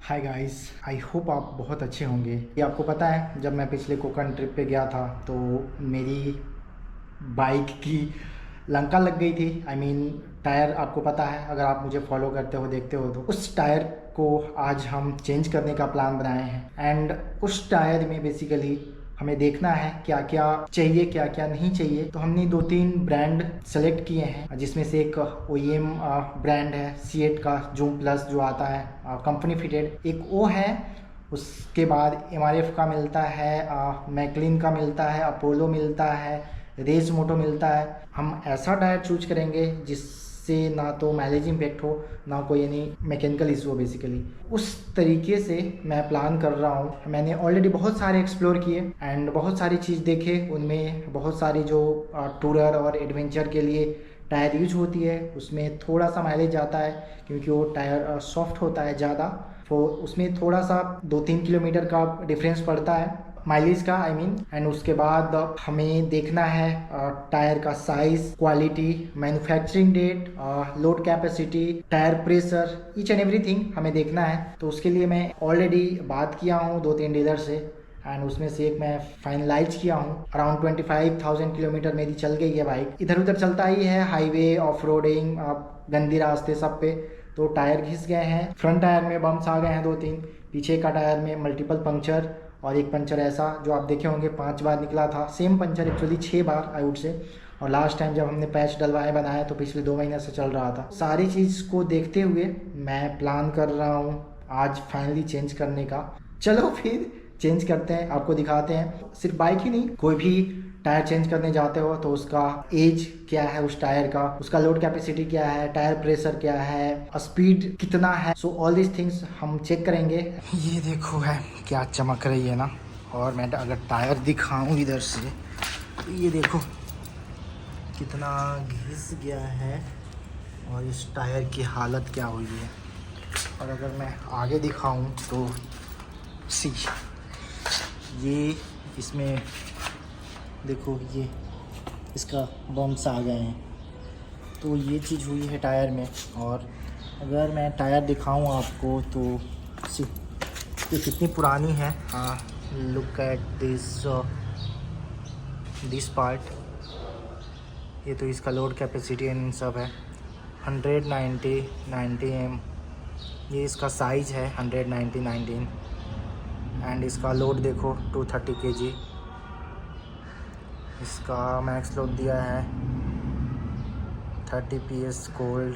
Hi guys, I hope आप बहुत अच्छे होंगे। ये आपको पता है, जब मैं पिछले कोकण ट्रिप पे गया था तो मेरी बाइक की लंका लग गई थी। आई मीन टायर, आपको पता है अगर आप मुझे फॉलो करते हो देखते हो तो उस टायर को आज हम चेंज करने का प्लान बनाए हैं। एंड उस टायर में बेसिकली हमें देखना है क्या क्या चाहिए क्या क्या नहीं चाहिए। तो हमने 2-3 ब्रांड सेलेक्ट किए हैं, जिसमें से एक OEM ब्रांड है सीएट का जूम प्लस जो आता है कंपनी फिटेड, एक वो है। उसके बाद MRF का मिलता है, मैकलिन का मिलता है, अपोलो मिलता है, रेस मोटो मिलता है। हम ऐसा टायर चूज करेंगे जिससे ना तो माइलेज इम्पैक्ट हो, ना कोई यानी मैकेनिकल इशू हो। बेसिकली उस तरीके से मैं प्लान कर रहा हूँ। मैंने ऑलरेडी बहुत सारे एक्सप्लोर किए एंड बहुत सारी चीज़ देखे। उनमें बहुत सारी जो टूरर और एडवेंचर के लिए टायर यूज होती है उसमें थोड़ा सा माइलेज आता है, क्योंकि वो टायर सॉफ्ट होता है ज़्यादा। तो उसमें थोड़ा सा 2-3 किलोमीटर का डिफरेंस पड़ता है माइलेज का, आई मीन। एंड उसके बाद हमें देखना है टायर का size, quality, manufacturing date, load capacity, tyre pressure, each and everything हमें देखना है। तो उसके लिए मैं ऑलरेडी बात किया हूँ 2-3 डीलर से एंड उसमें से एक मैं फाइनलाइज किया हूँ। अराउंड 25,000 किलोमीटर मेरी चल गई है बाइक। इधर उधर चलता ही है, हाईवे, ऑफ रोडिंग, गंदी रास्ते सब पे। तो टायर घिस गए हैं, फ्रंट टायर में बम्प्स आ गए हैं 2-3, पीछे का टायर में मल्टीपल पंक्चर, और एक पंचर ऐसा जो आप देखे होंगे 5 बार निकला था। Same puncture actually 6 bar I would say. और लास्ट टाइम जब हमने पैच डलवाए बनाया तो पिछले 2 महीने से चल रहा था। सारी चीज़ को देखते हुए मैं प्लान कर रहा हूँ आज फाइनली चेंज करने का। चलो फिर चेंज करते हैं, आपको दिखाते हैं। सिर्फ बाइक ही नहीं, कोई भी टायर चेंज करने जाते हो तो उसका एज क्या है उस टायर का, उसका लोड कैपेसिटी क्या है, टायर प्रेशर क्या है, स्पीड कितना है। सो ऑल दिस थिंग्स हम चेक करेंगे। ये देखो है क्या चमक रही है ना। और मैं अगर टायर दिखाऊं इधर से तो ये देखो कितना घिस गया है और इस टायर की हालत क्या हुई है। और अगर मैं आगे दिखाऊं तो सी, ये इसमें देखो, ये इसका बम्प्स आ गए हैं। तो ये चीज़ हुई है टायर में। और अगर मैं टायर दिखाऊं आपको तो सी, ये कितनी पुरानी है। हाँ, लुक एट दिस पार्ट। ये तो इसका लोड कैपेसिटी एंड सब है 190 एम। ये इसका साइज है 119 एंड इसका लोड देखो 230 kg। इसका मैक्स लोड दिया है 30 PS कोल्ड।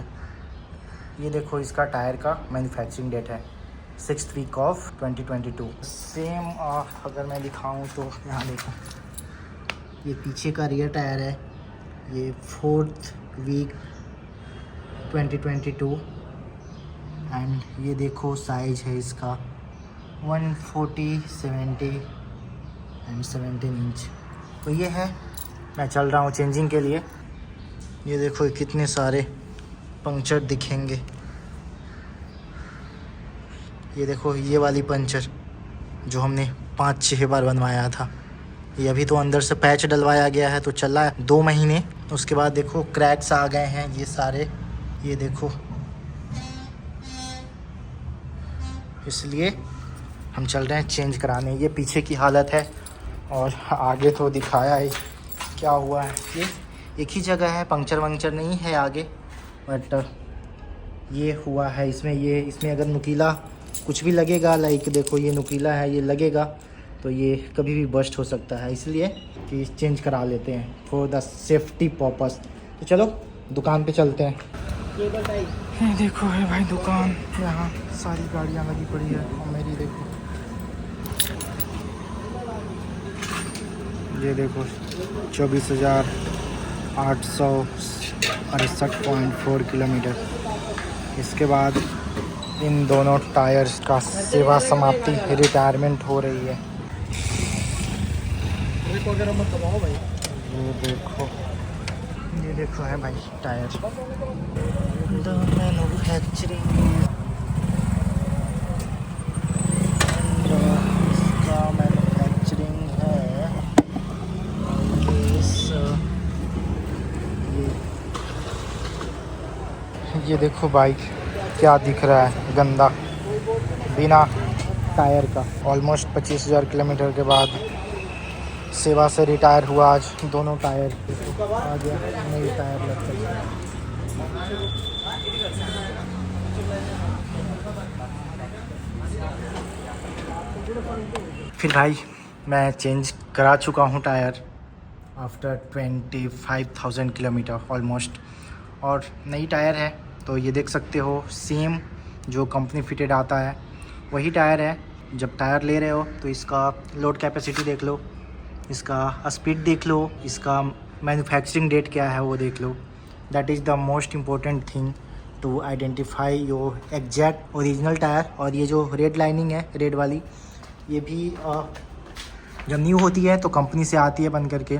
ये देखो इसका टायर का मैन्युफैक्चरिंग डेट है 6th week of 2022। सेम अगर मैं दिखाऊं तो यहाँ देखो, ये पीछे का रियर टायर है, ये 4th week 2022। एंड ये देखो साइज है इसका 140, 70 एंड 17 इंच। तो ये है, मैं चल रहा हूँ चेंजिंग के लिए। ये देखो कितने सारे पंक्चर दिखेंगे। ये देखो ये वाली पंचर जो हमने 5-6 बार बनवाया था, ये अभी तो अंदर से पैच डलवाया गया है तो चला है 2 महीने। उसके बाद देखो क्रैक्स आ गए हैं ये सारे, ये देखो। इसलिए हम चल रहे हैं चेंज कराने। ये पीछे की हालत है और आगे तो दिखाया है क्या हुआ है। ये एक ही जगह है, पंक्चर वंक्चर नहीं है आगे, बट ये हुआ है इसमें। ये इसमें अगर नुकीला कुछ भी लगेगा, लाइक देखो ये नुकीला है, ये लगेगा तो ये कभी भी बस्ट हो सकता है। इसलिए कि चेंज करा लेते हैं फॉर द सेफ्टी पर्पस। तो चलो दुकान पे चलते हैं। ये देखो है भाई दुकान, यहाँ सारी गाड़ियाँ लगी पड़ी है। और मेरी देखो, ये देखो 24,868.4 किलोमीटर। इसके बाद इन दोनों टायर्स का सेवा समाप्ति, रिटायरमेंट हो रही है। ये देखो है भाई टायर, मैन्युफैक्चरिंग इसका मैन्युफैक्चरिंग है। ये देखो बाइक क्या दिख रहा है, गंदा बिना टायर का। ऑलमोस्ट 25,000 किलोमीटर के बाद सेवा से रिटायर हुआ आज। दोनों टायर आ गया, नई टायर लग सकती है। फिर भाई मैं चेंज करा चुका हूँ टायर आफ्टर 25,000 किलोमीटर ऑलमोस्ट, और नई टायर है। तो ये देख सकते हो सेम जो कंपनी फिटेड आता है वही टायर है। जब टायर ले रहे हो तो इसका लोड कैपेसिटी देख लो, इसका स्पीड देख लो, इसका मैन्युफैक्चरिंग डेट क्या है वो देख लो। That is the most important thing to identify your exact original tyre. और ये जो रेड लाइनिंग है, रेड वाली, ये भी जब न्यू होती है तो कंपनी से आती है बन करके।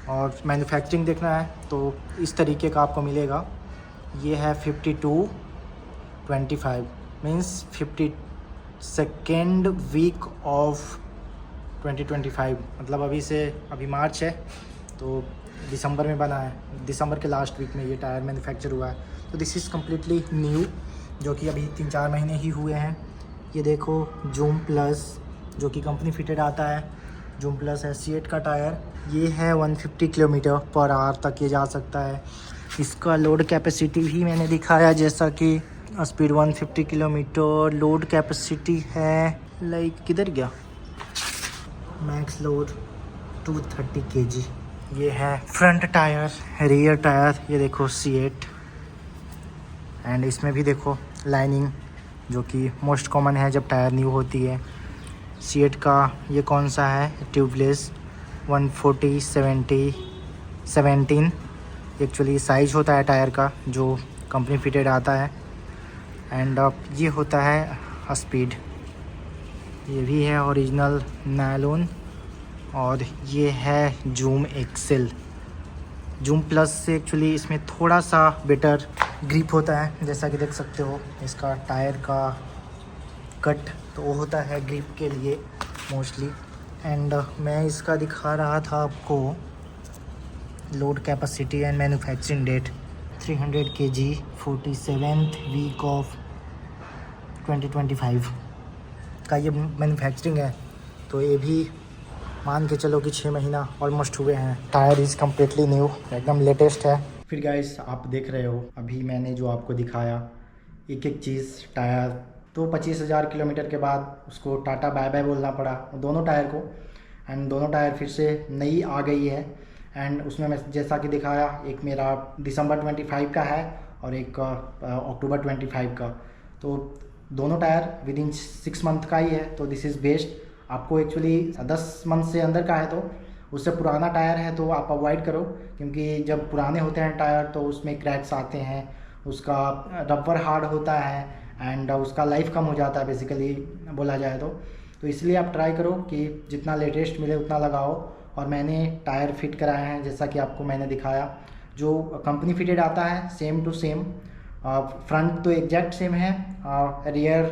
और मैन्युफैक्चरिंग देखना है तो इस तरीके का आपको मिलेगा। ये है 52-25 मीन्स 52nd वीक ऑफ 2025, मतलब अभी मार्च है तो दिसंबर में बना है। दिसंबर के लास्ट वीक में ये टायर मैन्युफैक्चर हुआ है। तो दिस इज़ कम्प्लीटली न्यू, जो कि अभी 3-4 महीने ही हुए हैं। ये देखो जूम प्लस जो कि कंपनी फिटेड आता है, जूम प्लस है C8 का टायर। ये है 150 किलोमीटर पर आवर तक ये जा सकता है। इसका लोड कैपेसिटी भी मैंने दिखाया, जैसा कि स्पीड 150 किलोमीटर, लोड कैपेसिटी है लाइक किधर गया, मैक्स लोड 230 kg। ये है फ्रंट टायर, रियर टायर, ये देखो C8। एंड इसमें भी देखो लाइनिंग, जो कि मोस्ट कॉमन है जब टायर न्यू होती है। C8 का ये कौन सा है, ट्यूबलेस 140/17 एक्चुअली साइज होता है टायर का जो कंपनी फिटेड आता है। एंड ये होता है स्पीड, ये भी है ओरिजिनल नायलॉन। और ये है जूम एक्सेल। जूम प्लस से एक्चुअली इसमें थोड़ा सा बेटर ग्रिप होता है, जैसा कि देख सकते हो। इसका टायर का कट तो वो होता है ग्रिप के लिए मोस्टली। एंड मैं इसका दिखा रहा था आपको load capacity and manufacturing date 300 kg 47th week of 2025 का ये मैन्युफैक्चरिंग है। तो ये भी मान के चलो कि 6 महीना ऑलमोस्ट हुए हैं। टायर इज़ कम्प्लीटली न्यू, एकदम लेटेस्ट है। फिर गाइस आप देख रहे हो अभी मैंने जो आपको दिखाया एक एक चीज़। टायर तो 25,000 किलोमीटर के बाद उसको टाटा बाय बाय बोलना पड़ा दोनों टायर को। एंड दोनों टायर फिर से नई आ गई है। एंड उसमें मैं जैसा कि दिखाया, एक मेरा दिसंबर 25 का है और एक अक्टूबर 25 का। तो दोनों टायर विद इन 6 मंथ का ही है। तो दिस इज़ बेस्ट। आपको एक्चुअली 10 मंथ से अंदर का है तो उससे पुराना टायर है तो आप अवॉइड करो, क्योंकि जब पुराने होते हैं टायर तो उसमें क्रैक्स आते हैं, उसका रबर हार्ड होता है एंड उसका लाइफ कम हो जाता है बेसिकली बोला जाए तो इसलिए आप ट्राई करो कि जितना लेटेस्ट मिले उतना लगाओ। और मैंने टायर फिट कराए हैं जैसा कि आपको मैंने दिखाया, जो कंपनी फिटेड आता है सेम टू सेम। फ्रंट तो एग्जैक्ट सेम है, रियर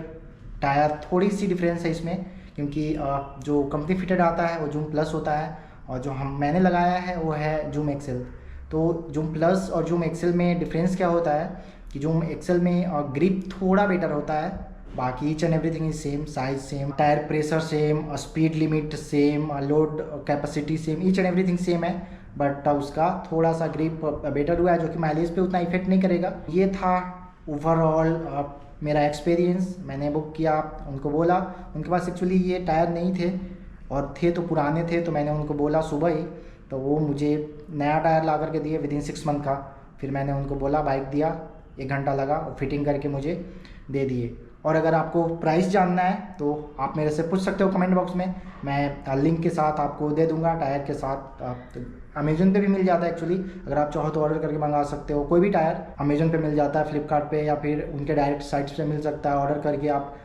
टायर थोड़ी सी डिफरेंस है इसमें, क्योंकि जो कंपनी फिटेड आता है वो जूम प्लस होता है और जो मैंने लगाया है वो है जूम एक्सेल। तो जूम प्लस और जूम एक्सेल में डिफरेंस क्या होता है कि जूम एक्सेल में ग्रिप थोड़ा बेटर होता है, बाकी each and everything is same, size same, tyre pressure same, speed limit same, load capacity same, each and everything same है। बट उसका थोड़ा सा ग्रिप बेटर हुआ है, जो कि माइलेज पे उतना इफेक्ट नहीं करेगा। ये था ओवरऑल मेरा एक्सपीरियंस। मैंने बुक किया, उनको बोला, उनके पास एक्चुअली ये टायर नहीं थे और थे तो पुराने थे, तो मैंने उनको बोला सुबह ही, तो वो मुझे नया टायर ला करके दिए विद इन 6 मंथ का। फिर मैंने उनको बोला, बाइक दिया, 1 घंटा लगा और फिटिंग करके मुझे दे दिए। और अगर आपको प्राइस जानना है तो आप मेरे से पूछ सकते हो कमेंट बॉक्स में, मैं लिंक के साथ आपको दे दूंगा टायर के साथ। तो अमेजोन पे भी मिल जाता है एक्चुअली, अगर आप चाहो तो ऑर्डर करके मंगा सकते हो। कोई भी टायर अमेजोन पे मिल जाता है, फ्लिपकार्ट पे, या फिर उनके डायरेक्ट साइट्स पे मिल सकता है। ऑर्डर करके आप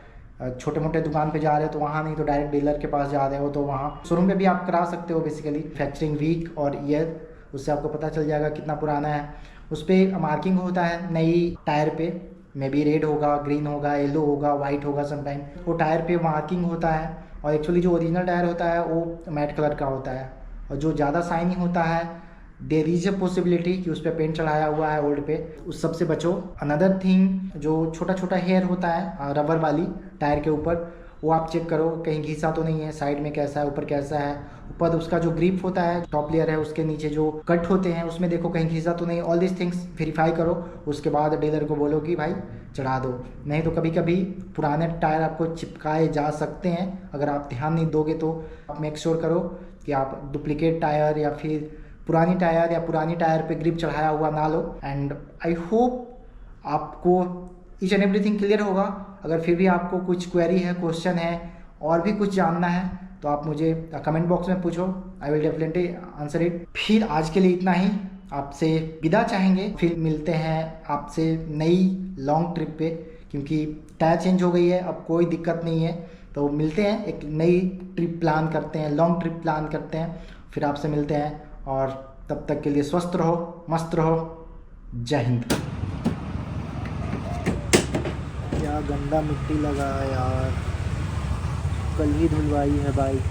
छोटे मोटे दुकान पे जा रहे हो तो वहाँ नहीं, तो डायरेक्ट डीलर के पास जा रहे हो तो वहाँ शोरूम पे भी आप करा सकते हो। बेसिकली फैक्चरिंग वीक और ईयर, उससे आपको पता चल जाएगा कितना पुराना है। उस पर मार्किंग होता है नई टायर पे, मे बी रेड होगा, ग्रीन होगा, येलो होगा, वाइट होगा समटाइम, वो टायर पे मार्किंग होता है। और एक्चुअली जो ओरिजिनल टायर होता है वो मैट कलर का होता है, और जो ज़्यादा शाइनी होता है देयर इज अ पॉसिबिलिटी कि उस पर पेंट चढ़ाया हुआ है ओल्ड पे, उस सब से बचो। अनदर थिंग, जो छोटा छोटा हेयर होता है रबर वाली टायर के ऊपर, वो आप चेक करो कहीं घिसा तो नहीं है, साइड में कैसा है, ऊपर कैसा है, ऊपर उसका जो ग्रिप होता है, टॉप लेयर है, उसके नीचे जो कट होते हैं उसमें देखो कहीं घिसा तो नहीं। ऑल दिस थिंग्स वेरीफाई करो, उसके बाद डीलर को बोलो कि भाई चढ़ा दो। नहीं तो कभी कभी पुराने टायर आपको चिपकाए जा सकते हैं, अगर आप ध्यान नहीं दोगे तो। आप मेक श्योर करो कि आप डुप्लीकेट टायर या फिर पुरानी टायर पे ग्रिप चढ़ाया हुआ ना लो। एंड आई होप आपको ईच एंड एवरीथिंग क्लियर होगा। अगर फिर भी आपको कुछ क्वेरी है, क्वेश्चन है, और भी कुछ जानना है तो आप मुझे कमेंट बॉक्स में पूछो, I will definitely answer it. फिर आज के लिए इतना ही, आपसे विदा चाहेंगे, फिर मिलते हैं आपसे नई लॉन्ग ट्रिप पे, क्योंकि टायर चेंज हो गई है, अब कोई दिक्कत नहीं है। तो मिलते हैं, एक नई ट्रिप प्लान करते हैं, लॉन्ग ट्रिप प्लान करते हैं, फिर आपसे मिलते हैं। और तब तक के लिए स्वस्थ रहो, मस्त रहो, जय हिंद। क्या गंदा मिट्टी लगा है यार, कल ही धुलवाई है बाइक।